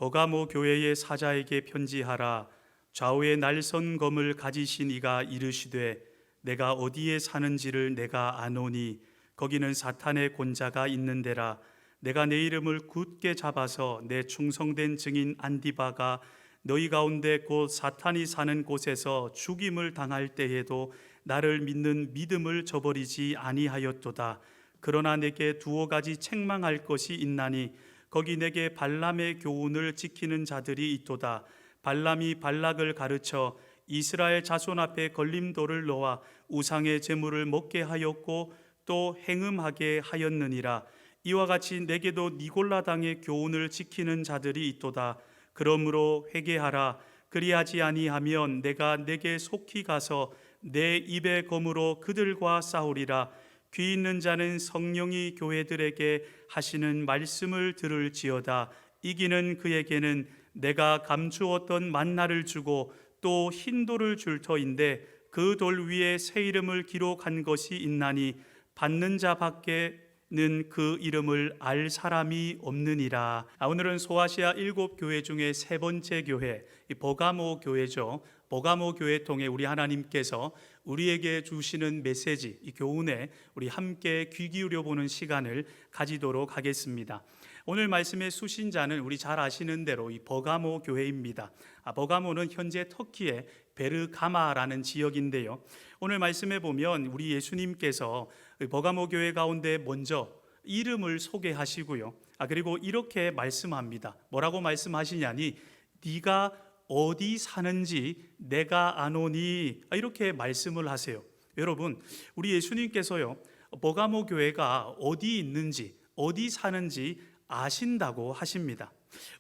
버가모 교회의 사자에게 편지하라. 좌우에 날선 검을 가지신 이가 이르시되 내가 어디에 사는지를 내가 아노니 거기는 사탄의 권자가 있는 데라. 내가 내 이름을 굳게 잡아서 내 충성된 증인 안디바가 너희 가운데 곧 사탄이 사는 곳에서 죽임을 당할 때에도 나를 믿는 믿음을 저버리지 아니하였도다. 그러나 내게 두어 가지 책망할 것이 있나니 거기 내게 발람의 교훈을 지키는 자들이 있도다. 발람이 발락을 가르쳐 이스라엘 자손 앞에 걸림돌을 놓아 우상의 제물을 먹게 하였고 또 행음하게 하였느니라. 이와 같이 내게도 니골라 당의 교훈을 지키는 자들이 있도다. 그러므로 회개하라. 그리하지 아니하면 내가 내게 속히 가서 내 입의 검으로 그들과 싸우리라. 귀 있는 자는 성령이 교회들에게 하시는 말씀을 들을지어다. 이기는 그에게는 내가 감추었던 만나를 주고 또 흰 돌을 줄 터인데 그 돌 위에 새 이름을 기록한 것이 있나니 받는 자 밖에는 그 이름을 알 사람이 없느니라. 오늘은 소아시아 7교회 중에 세 번째 교회, 버가모 교회죠. 버가모 교회 통해 우리 하나님께서 우리에게 주시는 메시지, 이 교훈에 우리 함께 귀 기울여 보는 시간을 가지도록 하겠습니다. 오늘 말씀의 수신자는 우리 잘 아시는 대로 이 버가모 교회입니다. 버가모는 현재 터키의 베르가마라는 지역인데요. 오늘 말씀에 보면 우리 예수님께서 버가모 교회 가운데 먼저 이름을 소개하시고요. 그리고 이렇게 말씀합니다. 뭐라고 말씀하시냐니 네가 어디 사는지 내가 아노니, 이렇게 말씀을 하세요. 여러분, 우리 예수님께서요, 버가모 교회가 어디 있는지 어디 사는지 아신다고 하십니다.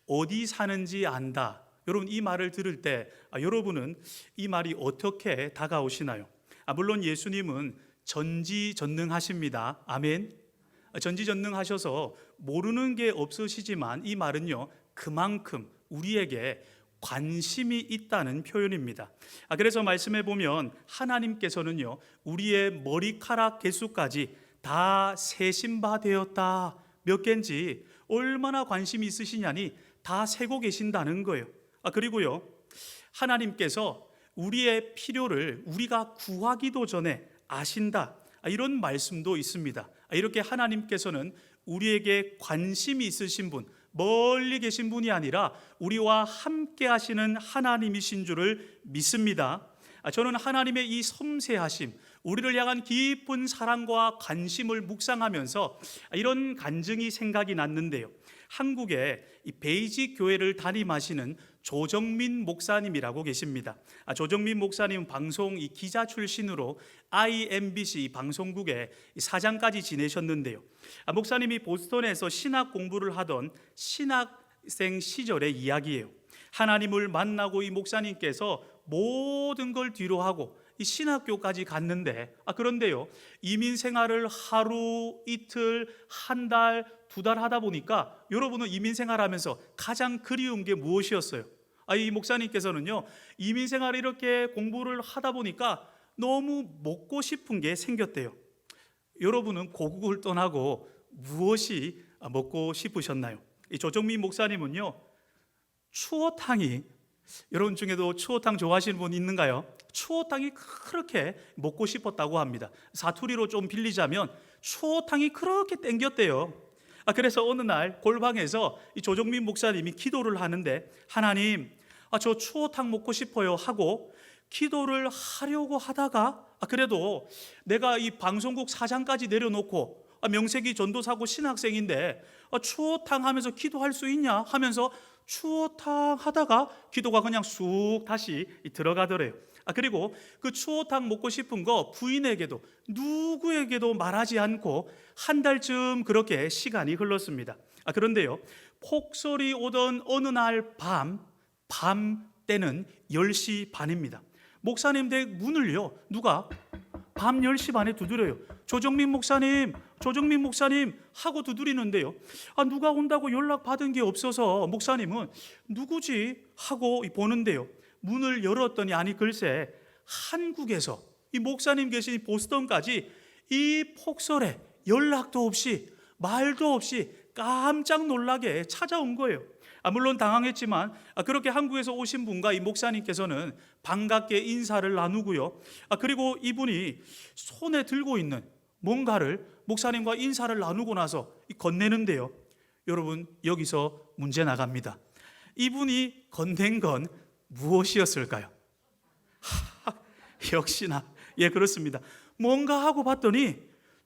어디 사는지 안다. 여러분, 이 말을 들을 때 여러분은 이 말이 어떻게 다가오시나요? 물론 예수님은 전지전능하십니다. 아멘. 전지전능하셔서 모르는 게 없으시지만 이 말은요, 그만큼 우리에게 관심이 있다는 표현입니다. 그래서 말씀해 보면 하나님께서는요, 우리의 머리카락 개수까지 다 세신 바 되었다. 몇 개인지 얼마나 관심이 있으시냐니 다 세고 계신다는 거예요. 그리고요, 하나님께서 우리의 필요를 우리가 구하기도 전에 아신다. 이런 말씀도 있습니다. 이렇게 하나님께서는 우리에게 관심이 있으신 분, 멀리 계신 분이 아니라 우리와 함께 하시는 하나님이신 줄을 믿습니다. 저는 하나님의 이 섬세하심, 우리를 향한 깊은 사랑과 관심을 묵상하면서 이런 간증이 생각이 났는데요. 한국에 이 베이직 교회를 담임하시는 조정민 목사님이라고 계십니다. 조정민 목사님은 방송 기자 출신으로 IMBC 방송국의 사장까지 지내셨는데요. 목사님이 보스턴에서 신학 공부를 하던 신학생 시절의 이야기예요. 하나님을 만나고 이 목사님께서 모든 걸 뒤로 하고 이 신학교까지 갔는데, 그런데요, 이민 생활을 하루, 이틀, 한 달, 두 달 하다 보니까 여러분은 이민 생활하면서 가장 그리운 게 무엇이었어요? 이 목사님께서는요, 이민 생활을 이렇게 공부를 하다 보니까 너무 먹고 싶은 게 생겼대요. 여러분은 고국을 떠나고 무엇이 먹고 싶으셨나요? 이 조정민 목사님은요, 추어탕이, 여러분 중에도 추어탕 좋아하시는 분 있는가요? 추어탕이 그렇게 먹고 싶었다고 합니다. 사투리로 좀 빌리자면 추어탕이 그렇게 땡겼대요. 그래서 어느 날 골방에서 이 조정민 목사님이 기도를 하는데, 하나님, 저 추어탕 먹고 싶어요 하고 기도를 하려고 하다가, 그래도 내가 이 방송국 사장까지 내려놓고 명색이 전도사고 신학생인데 추어탕 하면서 기도할 수 있냐 하면서 추어탕 하다가 기도가 그냥 쑥 다시 들어가더래요. 그리고 그 추어탕 먹고 싶은 거 부인에게도 누구에게도 말하지 않고 한 달쯤 그렇게 시간이 흘렀습니다. 그런데요, 폭설이 오던 어느 날 밤 때는 10시 반입니다. 목사님 댁 문을요, 누가 밤 10시 반에 두드려요. 조정민 목사님 하고 두드리는데요, 누가 온다고 연락받은 게 없어서 목사님은 누구지 하고 보는데요, 문을 열었더니 아니 글쎄 한국에서 이 목사님 계신 보스턴까지 이 폭설에 연락도 없이 말도 없이 깜짝 놀라게 찾아온 거예요. 물론 당황했지만 그렇게 한국에서 오신 분과 이 목사님께서는 반갑게 인사를 나누고요. 그리고 이분이 손에 들고 있는 뭔가를 목사님과 인사를 나누고 나서 건네는데요. 여러분, 여기서 문제 나갑니다. 이분이 건넨 건 무엇이었을까요? 역시나 그렇습니다. 뭔가 하고 봤더니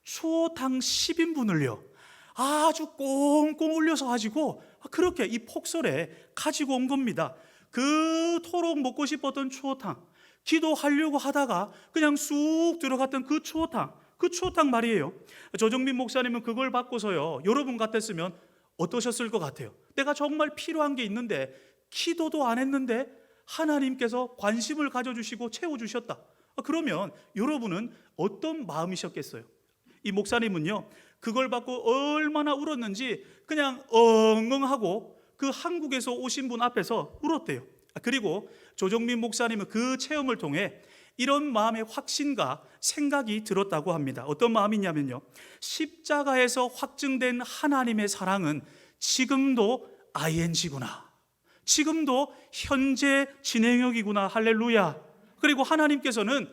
추어탕 10인분을요 아주 꽁꽁 올려서 가지고 그렇게 이 폭설에 가지고 온 겁니다. 그토록 먹고 싶었던 추어탕, 기도하려고 하다가 그냥 쑥 들어갔던 그 추어탕 말이에요. 조정민 목사님은 그걸 받고서요, 여러분 같았으면 어떠셨을 것 같아요? 내가 정말 필요한 게 있는데 기도도 안 했는데 하나님께서 관심을 가져주시고 채워주셨다. 그러면 여러분은 어떤 마음이셨겠어요? 이 목사님은요, 그걸 받고 얼마나 울었는지 그냥 엉엉하고 그 한국에서 오신 분 앞에서 울었대요. 그리고 조정민 목사님은 그 체험을 통해 이런 마음의 확신과 생각이 들었다고 합니다. 어떤 마음이냐면요, 십자가에서 확증된 하나님의 사랑은 지금도 ing구나, 지금도 현재 진행형이구나. 할렐루야. 그리고 하나님께서는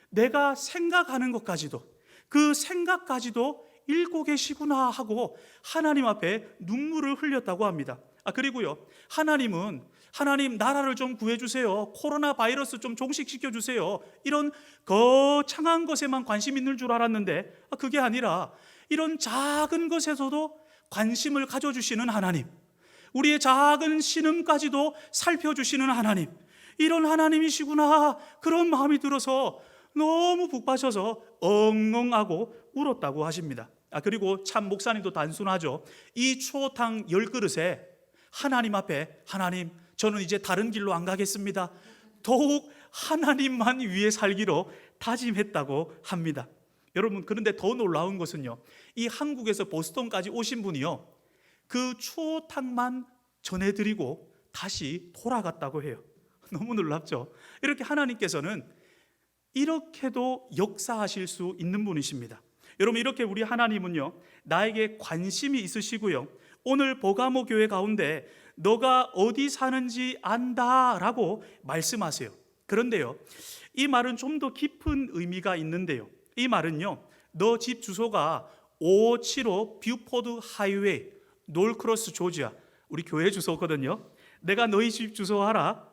내가 생각하는 것까지도, 그 생각까지도 읽고 계시구나 하고 하나님 앞에 눈물을 흘렸다고 합니다. 그리고요, 하나님 나라를 좀 구해주세요, 코로나 바이러스 좀 종식시켜주세요, 이런 거창한 것에만 관심 있는 줄 알았는데 그게 아니라 이런 작은 것에서도 관심을 가져주시는 하나님, 우리의 작은 신음까지도 살펴주시는 하나님, 이런 하나님이시구나, 그런 마음이 들어서 너무 푹 빠져서 엉엉하고 울었다고 하십니다. 그리고 참 목사님도 단순하죠. 이 추어탕 10그릇에 하나님 앞에, 하나님, 저는 이제 다른 길로 안 가겠습니다, 더욱 하나님만 위해 살기로 다짐했다고 합니다. 여러분, 그런데 더 놀라운 것은요, 이 한국에서 보스턴까지 오신 분이요, 그 추어탕만 전해드리고 다시 돌아갔다고 해요. 너무 놀랍죠? 이렇게 하나님께서는 이렇게도 역사하실 수 있는 분이십니다. 여러분, 이렇게 우리 하나님은요, 나에게 관심이 있으시고요, 오늘 버가모 교회 가운데 너가 어디 사는지 안다라고 말씀하세요. 그런데요, 이 말은 좀 더 깊은 의미가 있는데요, 이 말은요, 너 집 주소가 5575 뷰포드 하이웨이, 놀크로스 조지아, 우리 교회 주소거든요. 내가 너희 집 주소 알아?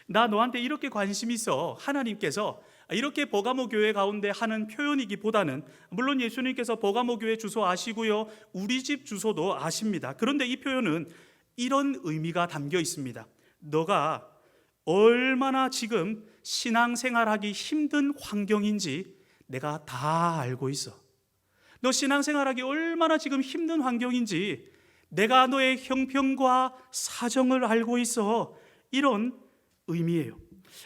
나 너한테 이렇게 관심 있어. 하나님께서 이렇게 버가모 교회 가운데 하는 표현이기보다는, 물론 예수님께서 버가모 교회 주소 아시고요, 우리 집 주소도 아십니다. 그런데 이 표현은 이런 의미가 담겨 있습니다. 너가 얼마나 지금 신앙생활하기 힘든 환경인지 내가 다 알고 있어. 너 신앙생활하기 얼마나 지금 힘든 환경인지 내가 너의 형편과 사정을 알고 있어. 이런 의미예요.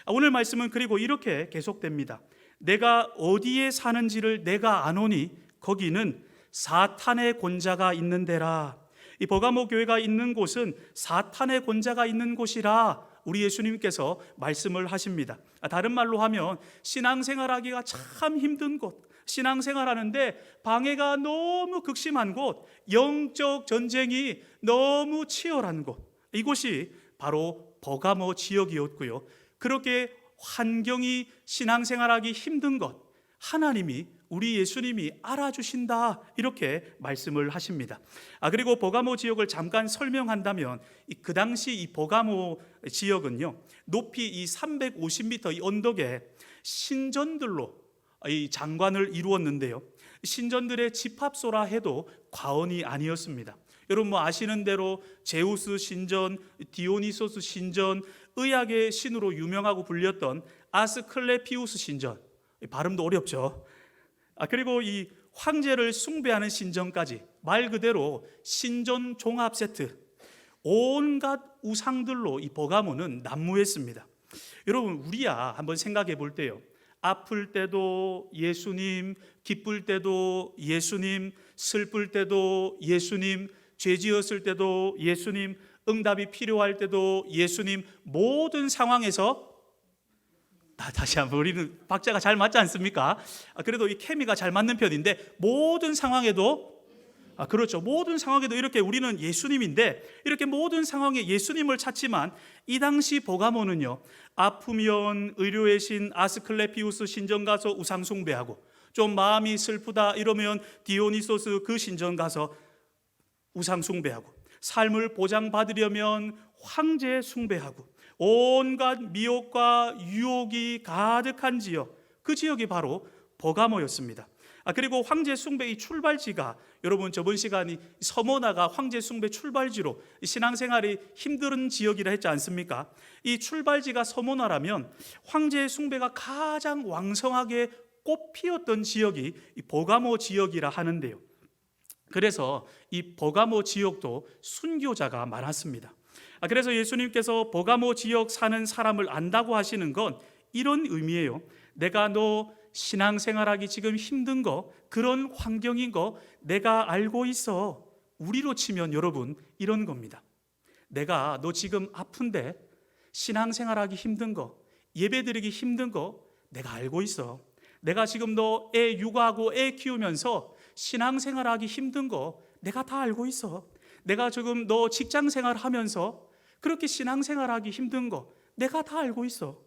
오늘 말씀은 그리고 이렇게 계속됩니다. 내가 어디에 사는지를 내가 아노니 거기는 사탄의 권자가 있는 데라. 이 버가모 교회가 있는 곳은 사탄의 권자가 있는 곳이라 우리 예수님께서 말씀을 하십니다. 다른 말로 하면 신앙생활하기가 참 힘든 곳, 신앙생활하는데 방해가 너무 극심한 곳, 영적 전쟁이 너무 치열한 곳, 이곳이 바로 버가모 지역이었고요, 그렇게 환경이 신앙생활하기 힘든 것, 하나님이, 우리 예수님이 알아주신다, 이렇게 말씀을 하십니다. 그리고 버가모 지역을 잠깐 설명한다면, 그 당시 이 버가모 지역은요, 높이 이 350m 이 언덕에 신전들로 이 장관을 이루었는데요, 신전들의 집합소라 해도 과언이 아니었습니다. 여러분 아시는 대로 제우스 신전, 디오니소스 신전, 의학의 신으로 유명하고 불렸던 아스클레피우스 신전, 발음도 어렵죠. 그리고 이 황제를 숭배하는 신전까지, 말 그대로 신전 종합 세트, 온갖 우상들로 이 버가모는 난무했습니다. 여러분, 우리야 한번 생각해 볼 때요, 아플 때도 예수님, 기쁠 때도 예수님, 슬플 때도 예수님, 죄 지었을 때도 예수님, 응답이 필요할 때도 예수님, 모든 상황에서, 다시 한번, 우리는 박자가 잘 맞지 않습니까? 그래도 이 케미가 잘 맞는 편인데, 모든 상황에도 그렇죠. 모든 상황에도 이렇게 우리는 예수님인데 이렇게 모든 상황에 예수님을 찾지만 이 당시 버가모는요, 아프면 의료의 신 아스클레피우스 신전 가서 우상 숭배하고, 좀 마음이 슬프다 이러면 디오니소스 그 신전 가서 우상 숭배하고, 삶을 보장받으려면 황제 숭배하고, 온갖 미혹과 유혹이 가득한 지역, 그 지역이 바로 버가모였습니다. 그리고 황제 숭배의 출발지가, 여러분 저번 시간이 서모나가 황제 숭배 출발지로 신앙생활이 힘든 지역이라 했지 않습니까? 이 출발지가 서모나라면 황제 숭배가 가장 왕성하게 꽃피었던 지역이 이 버가모 지역이라 하는데요, 그래서 이 버가모 지역도 순교자가 많았습니다. 그래서 예수님께서 버가모 지역 사는 사람을 안다고 하시는 건 이런 의미예요. 내가 너 신앙생활하기 지금 힘든 거, 그런 환경인 거 내가 알고 있어. 우리로 치면 여러분 이런 겁니다. 내가 너 지금 아픈데 신앙생활하기 힘든 거, 예배드리기 힘든 거 내가 알고 있어. 내가 지금 너 애 육아하고 애 키우면서 신앙생활하기 힘든 거 내가 다 알고 있어. 내가 지금 너 직장생활 하면서 그렇게 신앙생활하기 힘든 거 내가 다 알고 있어.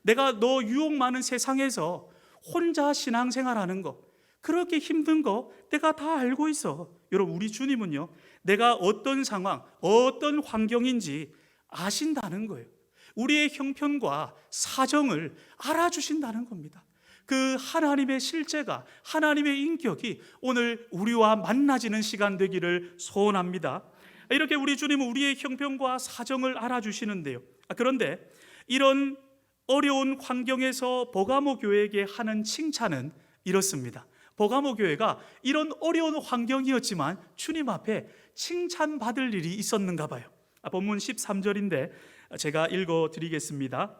내가 너 유혹 많은 세상에서 혼자 신앙생활하는 거, 그렇게 힘든 거 내가 다 알고 있어. 여러분, 우리 주님은요, 내가 어떤 상황, 어떤 환경인지 아신다는 거예요. 우리의 형편과 사정을 알아주신다는 겁니다. 그 하나님의 실제가, 하나님의 인격이 오늘 우리와 만나지는 시간 되기를 소원합니다. 이렇게 우리 주님은 우리의 형편과 사정을 알아주시는데요, 그런데 이런 어려운 환경에서 버가모 교회에게 하는 칭찬은 이렇습니다. 버가모 교회가 이런 어려운 환경이었지만 주님 앞에 칭찬받을 일이 있었는가 봐요. 본문 13절인데 제가 읽어드리겠습니다.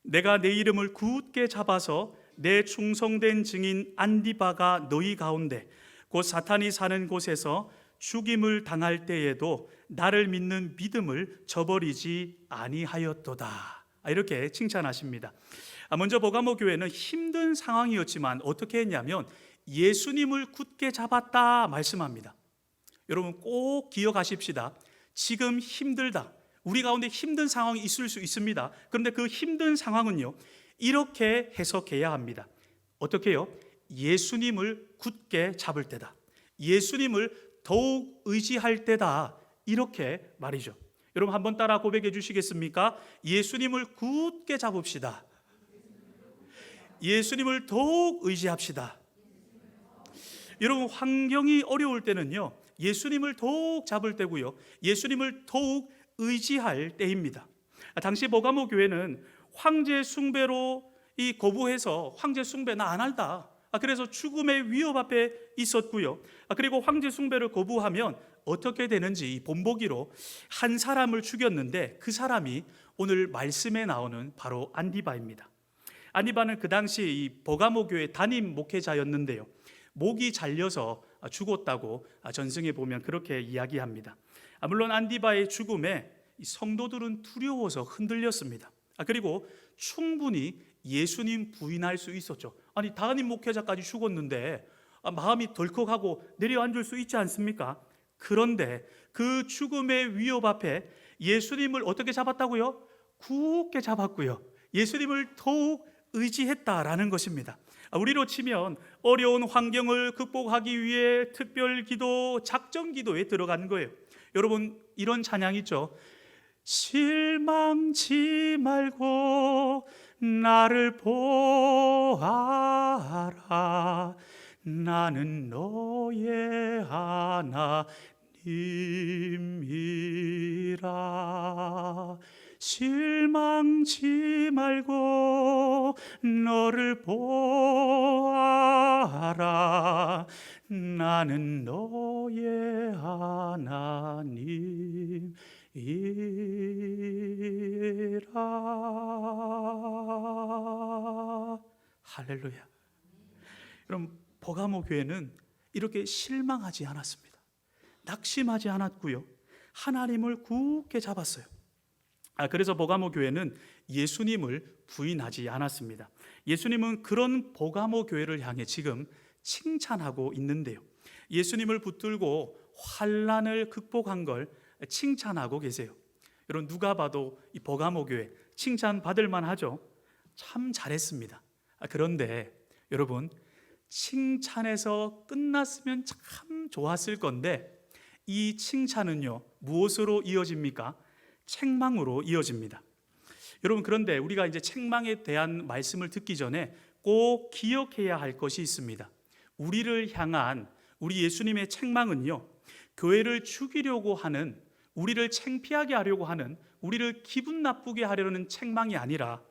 내가 내 이름을 굳게 잡아서 내 충성된 증인 안디바가 너희 가운데 곧 사탄이 사는 곳에서 죽임을 당할 때에도 나를 믿는 믿음을 저버리지 아니하였도다. 이렇게 칭찬하십니다. 먼저 버가모 교회는 힘든 상황이었지만 어떻게 했냐면 예수님을 굳게 잡았다 말씀합니다. 여러분 꼭 기억하십시다. 지금 힘들다, 우리 가운데 힘든 상황이 있을 수 있습니다. 그런데 그 힘든 상황은요, 이렇게 해석해야 합니다. 어떻게 해요? 예수님을 굳게 잡을 때다, 예수님을 더욱 의지할 때다, 이렇게 말이죠. 여러분 한번 따라 고백해 주시겠습니까? 예수님을 굳게 잡읍시다. 예수님을 더욱 의지합시다. 여러분 환경이 어려울 때는요, 예수님을 더욱 잡을 때고요, 예수님을 더욱 의지할 때입니다. 당시 버가모 교회는 황제 숭배로 거부해서 황제 숭배 나 안 한다, 그래서 죽음의 위협 앞에 있었고요, 그리고 황제 숭배를 거부하면 어떻게 되는지 본보기로 한 사람을 죽였는데 그 사람이 오늘 말씀에 나오는 바로 안디바입니다. 안디바는 그 당시 이 버가모 교회 담임 목회자였는데요, 목이 잘려서 죽었다고 전승에 보면 그렇게 이야기합니다. 물론 안디바의 죽음에 성도들은 두려워서 흔들렸습니다. 그리고 충분히 예수님 부인할 수 있었죠. 아니 담임 목회자까지 죽었는데 마음이 덜컥하고 내려앉을 수 있지 않습니까? 그런데 그 죽음의 위협 앞에 예수님을 어떻게 잡았다고요? 굳게 잡았고요, 예수님을 더욱 의지했다라는 것입니다. 우리로 치면 어려운 환경을 극복하기 위해 특별 기도, 작정 기도에 들어간 거예요. 여러분 이런 찬양 있죠. 실망치 말고 나를 보아라, 나는 너의 하나님이라. 실망치 말고 너를 보아라, 나는 너의 하나님이라. 할렐루야. 여러분 버가모 교회는 이렇게 실망하지 않았습니다. 낙심하지 않았고요, 하나님을 굳게 잡았어요. 그래서 버가모 교회는 예수님을 부인하지 않았습니다. 예수님은 그런 버가모 교회를 향해 지금 칭찬하고 있는데요, 예수님을 붙들고 환난을 극복한 걸 칭찬하고 계세요. 여러분, 누가 봐도 이 버가모 교회 칭찬받을 만하죠. 참 잘했습니다. 그런데 여러분, 칭찬에서 끝났으면 참 좋았을 건데 이 칭찬은요, 무엇으로 이어집니까? 책망으로 이어집니다. 여러분, 그런데 우리가 이제 책망에 대한 말씀을 듣기 전에 꼭 기억해야 할 것이 있습니다. 우리를 향한 우리 예수님의 책망은요, 교회를 죽이려고 하는, 우리를 창피하게 하려고 하는, 우리를 기분 나쁘게 하려는 책망이 아니라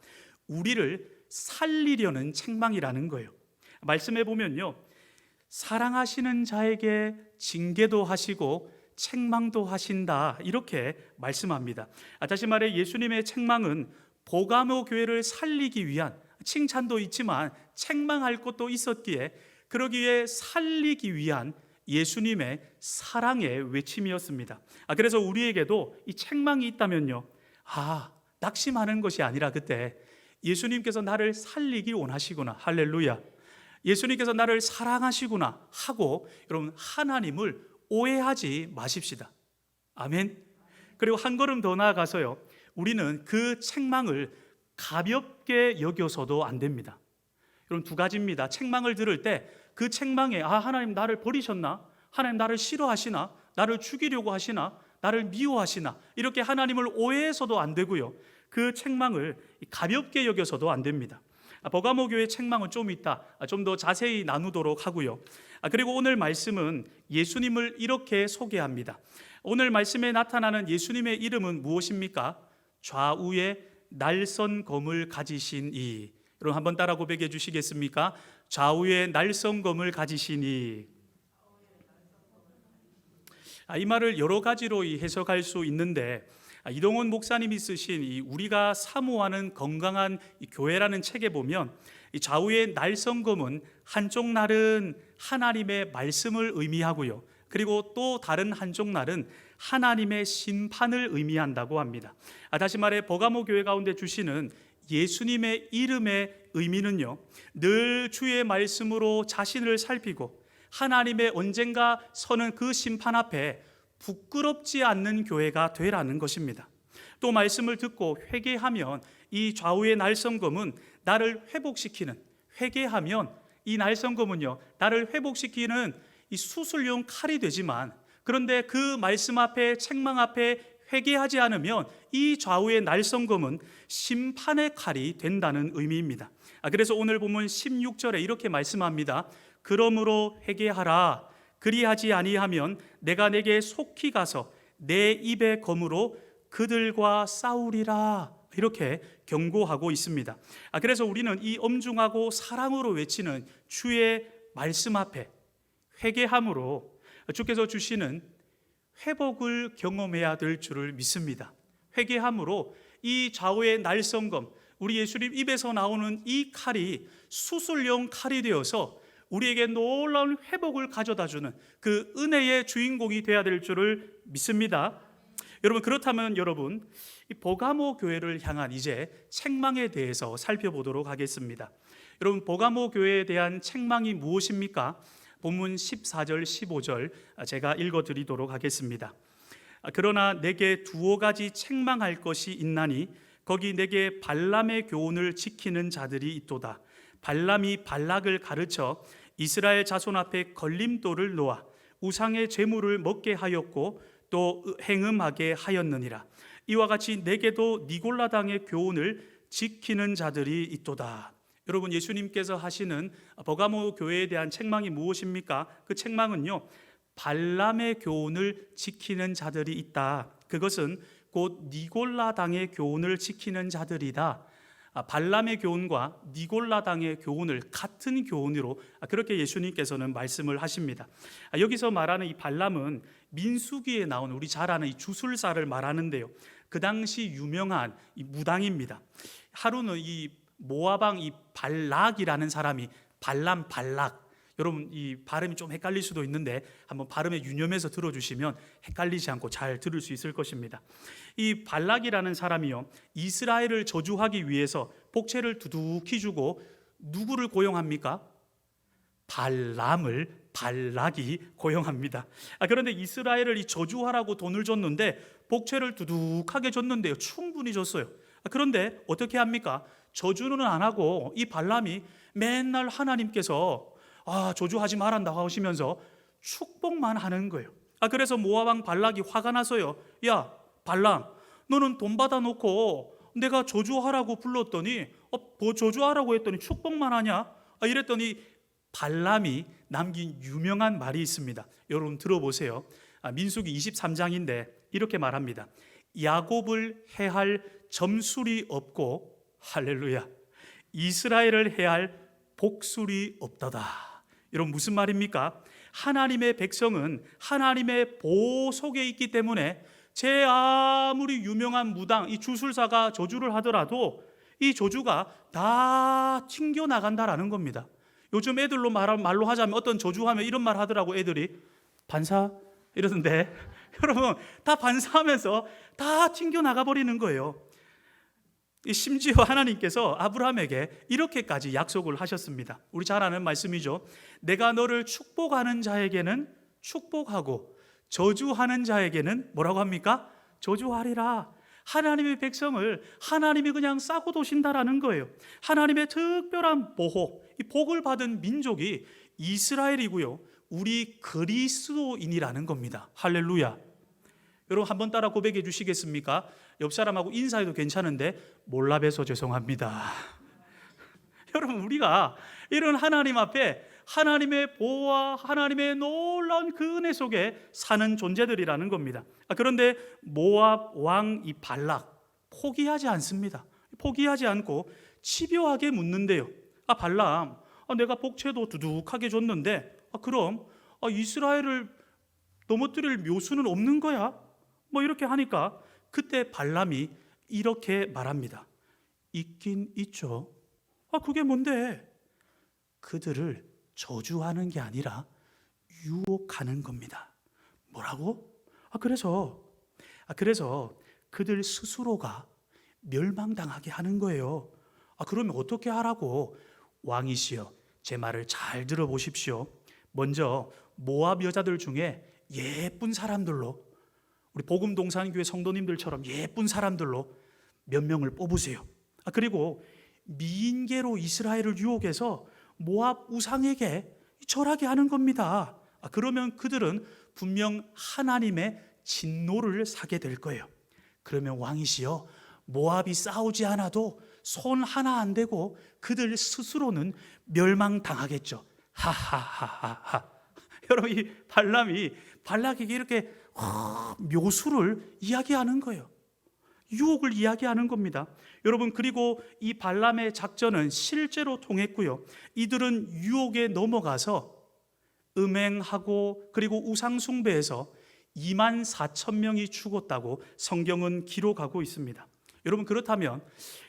우리를 살리려는 책망이라는 거예요. 말씀해 보면요, 사랑하시는 자에게 징계도 하시고 책망도 하신다, 이렇게 말씀합니다. 다시 말해 예수님의 책망은 버가모 교회를 살리기 위한, 칭찬도 있지만 책망할 것도 있었기에 그러기에 살리기 위한 예수님의 사랑의 외침이었습니다. 그래서 우리에게도 이 책망이 있다면요, 낙심하는 것이 아니라 그때 예수님께서 나를 살리기 원하시구나, 할렐루야, 예수님께서 나를 사랑하시구나 하고 여러분, 하나님을 오해하지 마십시다. 아멘. 그리고 한 걸음 더 나아가서요, 우리는 그 책망을 가볍게 여겨서도 안 됩니다. 여러분, 두 가지입니다. 책망을 들을 때 그 책망에 하나님 나를 버리셨나? 하나님 나를 싫어하시나? 나를 죽이려고 하시나? 나를 미워하시나? 이렇게 하나님을 오해해서도 안 되고요, 그 책망을 가볍게 여겨서도 안 됩니다. 버가모 교회의 책망은 좀 이따 좀 더 자세히 나누도록 하고요. 그리고 오늘 말씀은 예수님을 이렇게 소개합니다. 오늘 말씀에 나타나는 예수님의 이름은 무엇입니까? 좌우에 날선 검을 가지신 이. 여러분, 한번 따라 고백해 주시겠습니까? 좌우에 날선 검을 가지신 이. 이 말을 여러 가지로 해석할 수 있는데, 이동원 목사님이 쓰신 이 우리가 사모하는 건강한 교회라는 책에 보면 이 좌우의 날성검은 한쪽 날은 하나님의 말씀을 의미하고요, 그리고 또 다른 한쪽 날은 하나님의 심판을 의미한다고 합니다. 다시 말해 버가모 교회 가운데 주시는 예수님의 이름의 의미는요, 늘 주의 말씀으로 자신을 살피고 하나님의 언젠가 서는 그 심판 앞에 부끄럽지 않는 교회가 되라는 것입니다. 또 말씀을 듣고 회개하면 이 좌우의 날성검은 나를 회복시키는, 회개하면 이 날성검은요, 나를 회복시키는 이 수술용 칼이 되지만, 그런데 그 말씀 앞에, 책망 앞에 회개하지 않으면 이 좌우의 날성검은 심판의 칼이 된다는 의미입니다. 그래서 오늘 본문 16절에 이렇게 말씀합니다. 그러므로 회개하라. 그리하지 아니하면 내가 내게 속히 가서 내 입의 검으로 그들과 싸우리라, 이렇게 경고하고 있습니다. 그래서 우리는 이 엄중하고 사랑으로 외치는 주의 말씀 앞에 회개함으로 주께서 주시는 회복을 경험해야 될 줄을 믿습니다. 회개함으로 이 좌우의 날성검, 우리 예수님 입에서 나오는 이 칼이 수술용 칼이 되어서 우리에게 놀라운 회복을 가져다주는 그 은혜의 주인공이 되어야 될 줄을 믿습니다. 여러분, 그렇다면 여러분, 이 버가모 교회를 향한 이제 책망에 대해서 살펴보도록 하겠습니다. 여러분, 버가모 교회에 대한 책망이 무엇입니까? 본문 14절 15절 제가 읽어드리도록 하겠습니다. 그러나 내게 두어 가지 책망할 것이 있나니 거기 내게 발람의 교훈을 지키는 자들이 있도다. 발람이 발락을 가르쳐 이스라엘 자손 앞에 걸림돌을 놓아 우상의 제물을 먹게 하였고 또 행음하게 하였느니라. 이와 같이 내게도 니골라당의 교훈을 지키는 자들이 있도다. 여러분, 예수님께서 하시는 버가모 교회에 대한 책망이 무엇입니까? 그 책망은요, 발람의 교훈을 지키는 자들이 있다. 그것은 곧 니골라당의 교훈을 지키는 자들이다. 발람의 교훈과 니골라당의 교훈을 같은 교훈으로 그렇게 예수님께서는 말씀을 하십니다. 여기서 말하는 이 발람은 민수기에 나온 우리 잘 아는 이 주술사를 말하는데요, 그 당시 유명한 이 무당입니다. 하루는 이 모아방 이 발락이라는 사람이 발람 발락, 여러분 이 발음이 좀 헷갈릴 수도 있는데 한번 발음에 유념해서 들어주시면 헷갈리지 않고 잘 들을 수 있을 것입니다. 이 발락이라는 사람이요, 이스라엘을 저주하기 위해서 복채를 두둑히 주고 누구를 고용합니까? 발람을 발락이 고용합니다. 그런데 이스라엘을 이 저주하라고 돈을 줬는데 복채를 두둑하게 줬는데요, 충분히 줬어요. 그런데 어떻게 합니까? 저주는 안 하고 이 발람이 맨날 하나님께서 저주하지 말란다고 하시면서 축복만 하는 거예요. 그래서 모압 왕 발락이 화가 나서요, 야 발람, 너는 돈 받아놓고 내가 저주하라고 불렀더니 뭐 저주하라고 했더니 축복만 하냐? 이랬더니 발람이 남긴 유명한 말이 있습니다. 여러분 들어보세요. 민수기 23장인데 이렇게 말합니다. 야곱을 해할 점술이 없고, 할렐루야, 이스라엘을 해할 복술이 없도다. 여러분 무슨 말입니까? 하나님의 백성은 하나님의 보호 속에 있기 때문에 제 아무리 유명한 무당, 이 주술사가 저주를 하더라도 이 저주가 다 튕겨나간다라는 겁니다. 요즘 애들로 말로 하자면 어떤 저주하면 이런 말 하더라고, 애들이. 반사? 이러던데 여러분 다 반사하면서 다 튕겨나가 버리는 거예요. 심지어 하나님께서 아브라함에게 이렇게까지 약속을 하셨습니다. 우리 잘 아는 말씀이죠. 내가 너를 축복하는 자에게는 축복하고 저주하는 자에게는 뭐라고 합니까? 저주하리라. 하나님의 백성을 하나님이 그냥 싸고 도신다라는 거예요. 하나님의 특별한 보호, 이 복을 받은 민족이 이스라엘이고요, 우리 그리스도인이라는 겁니다. 할렐루야. 여러분 한번 따라 고백해 주시겠습니까? 옆 사람하고 인사해도 괜찮은데 몰라 뵈서 죄송합니다. 여러분 우리가 이런 하나님 앞에 하나님의 보호와 하나님의 놀라운 그 은혜 속에 사는 존재들이라는 겁니다. 그런데 모압 왕 이 발락 포기하지 않습니다. 포기하지 않고 집요하게 묻는데요. 발람, 내가 복채도 두둑하게 줬는데 그럼 이스라엘을 넘어뜨릴 묘수는 없는 거야? 뭐 이렇게 하니까 그때 발람이 이렇게 말합니다. 있긴 있죠. 그게 뭔데? 그들을 저주하는 게 아니라 유혹하는 겁니다. 뭐라고? 그래서 그들 스스로가 멸망당하게 하는 거예요. 그러면 어떻게 하라고? 왕이시여, 제 말을 잘 들어보십시오. 먼저 모압 여자들 중에 예쁜 사람들로, 우리 복음동산교회 성도님들처럼 예쁜 사람들로 몇 명을 뽑으세요. 그리고 미인계로 이스라엘을 유혹해서 모압 우상에게 절하게 하는 겁니다. 그러면 그들은 분명 하나님의 진노를 사게 될 거예요. 그러면 왕이시여, 모압이 싸우지 않아도 손 하나 안 대고 그들 스스로는 멸망당하겠죠. 하하하하하. 여러분 이 발락에게 이렇게 묘수를 이야기하는 거예요. 유혹을 이야기하는 겁니다. 여러분 그리고 이 발람의 작전은 실제로 통했고요, 이들은 유혹에 넘어가서 음행하고 그리고 우상 숭배해서 24,000명이 죽었다고 성경은 기록하고 있습니다. 여러분 그렇다면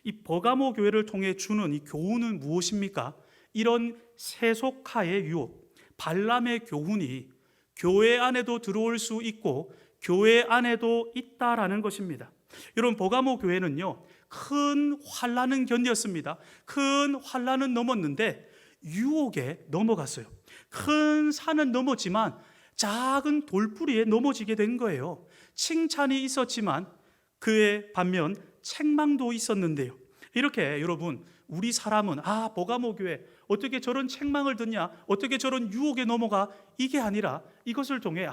이 버가모 교회를 통해 주는 이 교훈은 무엇입니까? 이런 세속화의 유혹, 발람의 교훈이 교회 안에도 들어올 수 있고 교회 안에도 있다라는 것입니다. 여러분 버가모 교회는요, 큰 환난은 견뎠습니다. 큰 환난은 넘었는데 유혹에 넘어갔어요. 큰 산은 넘었지만 작은 돌뿌리에 넘어지게 된 거예요. 칭찬이 있었지만 그의 반면 책망도 있었는데요. 이렇게 여러분 우리 사람은 버가모 교회 어떻게 저런 책망을 듣냐, 어떻게 저런 유혹에 넘어가, 이게 아니라 이것을 통해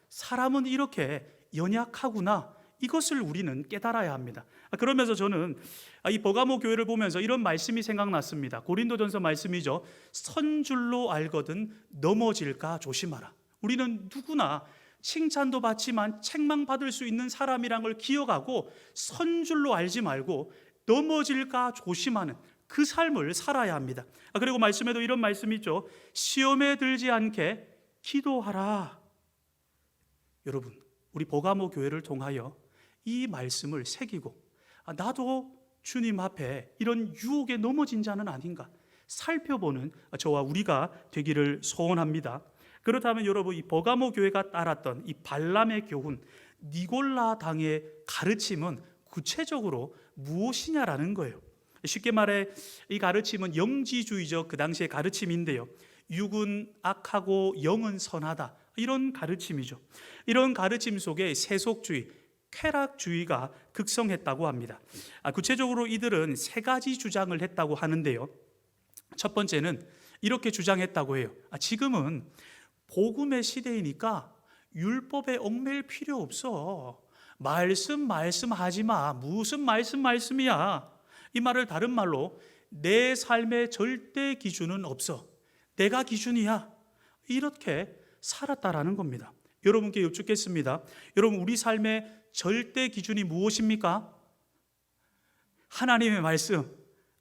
사람은 이렇게 연약하구나, 이것을 우리는 깨달아야 합니다. 그러면서 저는 이 버가모 교회를 보면서 이런 말씀이 생각났습니다. 고린도전서 말씀이죠. 선줄로 알거든 넘어질까 조심하라. 우리는 누구나 칭찬도 받지만 책망받을 수 있는 사람이란 걸 기억하고 선줄로 알지 말고 넘어질까 조심하는 그 삶을 살아야 합니다. 그리고 말씀에도 이런 말씀이 있죠. 시험에 들지 않게 기도하라. 여러분 우리 버가모 교회를 통하여 이 말씀을 새기고 나도 주님 앞에 이런 유혹에 넘어진 자는 아닌가 살펴보는 저와 우리가 되기를 소원합니다. 그렇다면 여러분 이 버가모 교회가 따랐던 이 발람의 교훈, 니골라 당의 가르침은 구체적으로 무엇이냐라는 거예요. 쉽게 말해 이 가르침은 영지주의적 그 당시의 가르침인데요, 육은 악하고 영은 선하다, 이런 가르침이죠. 이런 가르침 속에 세속주의, 쾌락주의가 극성했다고 합니다. 구체적으로 이들은 세 가지 주장을 했다고 하는데요. 첫 번째는 이렇게 주장했다고 해요. 지금은 복음의 시대이니까 율법에 얽매일 필요 없어. 말씀하지 마. 무슨 말씀이야. 이 말을 다른 말로 내 삶의 절대 기준은 없어. 내가 기준이야. 이렇게 살았다라는 겁니다. 여러분께 여쭙겠습니다. 여러분, 우리 삶의 절대 기준이 무엇입니까? 하나님의 말씀.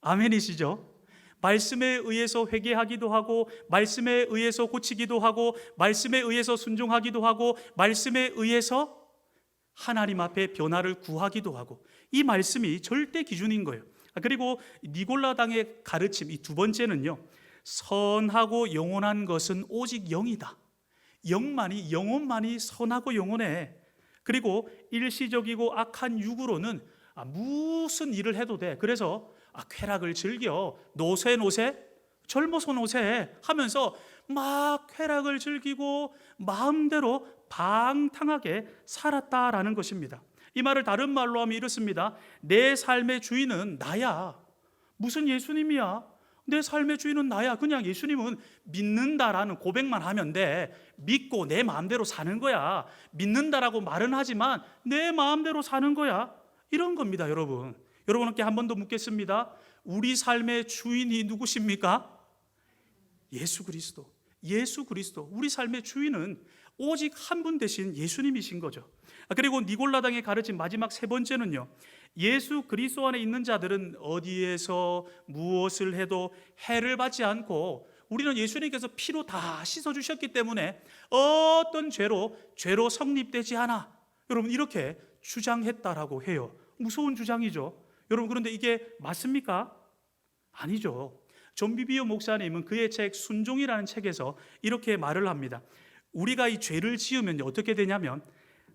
아멘이시죠? 말씀에 의해서 회개하기도 하고, 말씀에 의해서 고치기도 하고, 말씀에 의해서 순종하기도 하고, 말씀에 의해서 하나님 앞에 변화를 구하기도 하고, 이 말씀이 절대 기준인 거예요. 그리고 니골라당의 가르침, 이 두 번째는요, 선하고 영원한 것은 오직 영이다. 영혼만이 선하고 영원해. 그리고 일시적이고 악한 육으로는 무슨 일을 해도 돼. 그래서 쾌락을 즐겨. 노세 젊어서 노세 하면서 막 쾌락을 즐기고 마음대로 방탕하게 살았다라는 것입니다. 이 말을 다른 말로 하면 이렇습니다. 내 삶의 주인은 나야. 무슨 예수님이야? 내 삶의 주인은 나야. 그냥 예수님은 믿는다라는 고백만 하면 돼. 믿고 내 마음대로 사는 거야. 믿는다라고 말은 하지만 내 마음대로 사는 거야. 이런 겁니다, 여러분. 여러분께 한 번 더 묻겠습니다. 우리 삶의 주인이 누구십니까? 예수 그리스도. 우리 삶의 주인은 오직 한 분 되신 예수님이신 거죠. 그리고 니골라당의 가르침 마지막 세 번째는요, 예수 그리스도 안에 있는 자들은 어디에서 무엇을 해도 해를 받지 않고, 우리는 예수님께서 피로 다 씻어주셨기 때문에 어떤 죄로 성립되지 않아. 여러분, 이렇게 주장했다라고 해요. 무서운 주장이죠. 여러분, 그런데 이게 맞습니까? 아니죠. 존 비비오 목사님은 그의 책 순종이라는 책에서 이렇게 말을 합니다. 우리가 이 죄를 지으면 어떻게 되냐면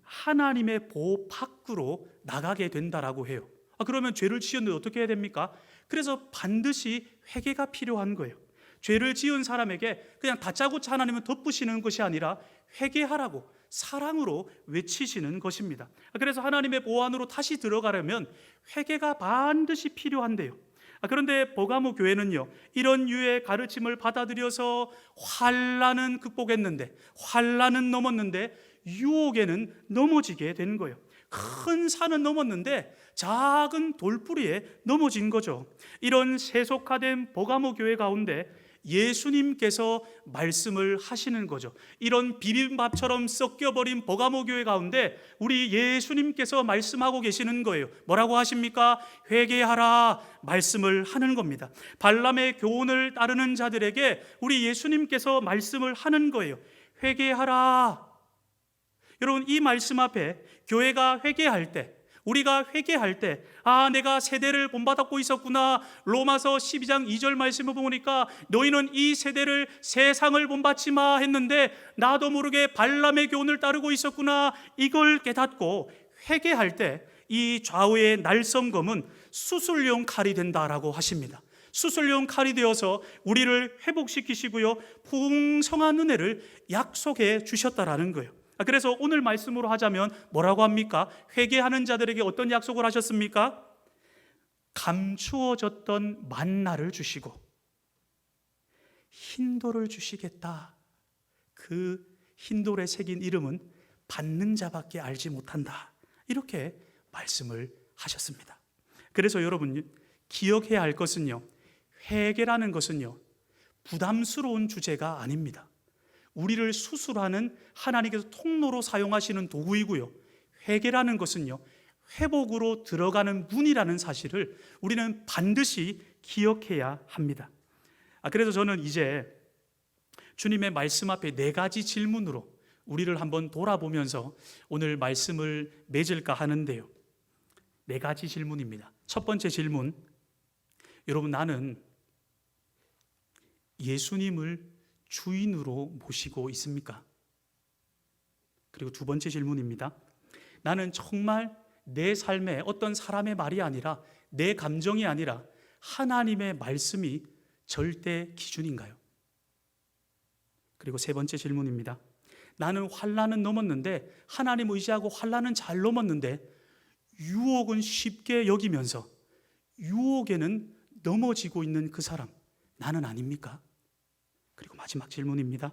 하나님의 보호 밖으로 나가게 된다라고 해요. 그러면 죄를 지었는데 어떻게 해야 됩니까? 그래서 반드시 회개가 필요한 거예요. 죄를 지은 사람에게 그냥 다짜고짜 하나님은 덮으시는 것이 아니라 회개하라고 사랑으로 외치시는 것입니다. 그래서 하나님의 보호 안으로 다시 들어가려면 회개가 반드시 필요한데요. 그런데 버가모 교회는요, 이런 유의 가르침을 받아들여서 환난은 극복했는데, 환난은 넘었는데 유혹에는 넘어지게 된 거예요. 큰 산은 넘었는데 작은 돌뿌리에 넘어진 거죠. 이런 세속화된 버가모 교회 가운데 예수님께서 말씀을 하시는 거죠. 이런 비빔밥처럼 섞여버린 버가모 교회 가운데 우리 예수님께서 말씀하고 계시는 거예요. 뭐라고 하십니까? 회개하라 말씀을 하는 겁니다. 발람의 교훈을 따르는 자들에게 우리 예수님께서 말씀을 하는 거예요. 회개하라. 여러분, 이 말씀 앞에 교회가 회개할 때, 우리가 회개할 때, 내가 세대를 본받았고 있었구나. 로마서 12장 2절 말씀을 보니까 너희는 이 세대를, 세상을 본받지 마 했는데 나도 모르게 발람의 교훈을 따르고 있었구나. 이걸 깨닫고 회개할 때 이 좌우의 날성검은 수술용 칼이 된다라고 하십니다. 수술용 칼이 되어서 우리를 회복시키시고요, 풍성한 은혜를 약속해 주셨다라는 거예요. 그래서 오늘 말씀으로 하자면 뭐라고 합니까? 회개하는 자들에게 어떤 약속을 하셨습니까? 감추어졌던 만나를 주시고 흰돌을 주시겠다. 그 흰돌에 새긴 이름은 받는 자밖에 알지 못한다. 이렇게 말씀을 하셨습니다. 그래서 여러분, 기억해야 할 것은요, 회개라는 것은요, 부담스러운 주제가 아닙니다. 우리를 수술하는 하나님께서 통로로 사용하시는 도구이고요, 회개라는 것은요, 회복으로 들어가는 문이라는 사실을 우리는 반드시 기억해야 합니다. 그래서 저는 이제 주님의 말씀 앞에 네 가지 질문으로 우리를 한번 돌아보면서 오늘 말씀을 맺을까 하는데요, 네 가지 질문입니다. 첫 번째 질문, 여러분, 나는 예수님을 주인으로 모시고 있습니까? 그리고 두 번째 질문입니다. 나는 정말 내 삶에 어떤 사람의 말이 아니라, 내 감정이 아니라 하나님의 말씀이 절대 기준인가요? 그리고 세 번째 질문입니다. 나는 환난은 넘었는데, 하나님 의지하고 환난은 잘 넘었는데 유혹은 쉽게 여기면서 유혹에는 넘어지고 있는 그 사람, 나는 아닙니까? 그리고 마지막 질문입니다.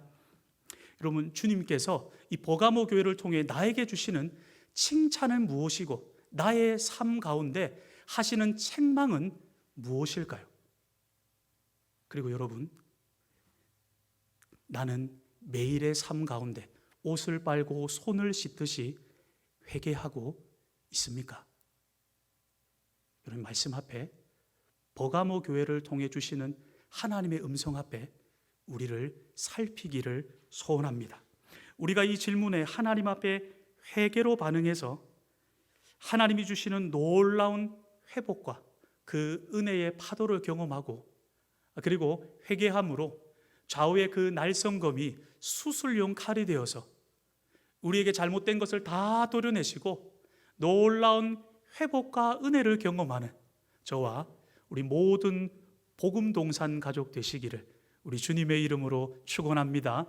여러분, 주님께서 이 버가모 교회를 통해 나에게 주시는 칭찬은 무엇이고 나의 삶 가운데 하시는 책망은 무엇일까요? 그리고 여러분, 나는 매일의 삶 가운데 옷을 빨고 손을 씻듯이 회개하고 있습니까? 여러분, 말씀 앞에, 버가모 교회를 통해 주시는 하나님의 음성 앞에 우리를 살피기를 소원합니다. 우리가 이 질문에 하나님 앞에 회개로 반응해서 하나님이 주시는 놀라운 회복과 그 은혜의 파도를 경험하고, 그리고 회개함으로 좌우의 그 날성검이 수술용 칼이 되어서 우리에게 잘못된 것을 다 도려내시고 놀라운 회복과 은혜를 경험하는 저와 우리 모든 복음동산 가족 되시기를 우리 주님의 이름으로 축원합니다.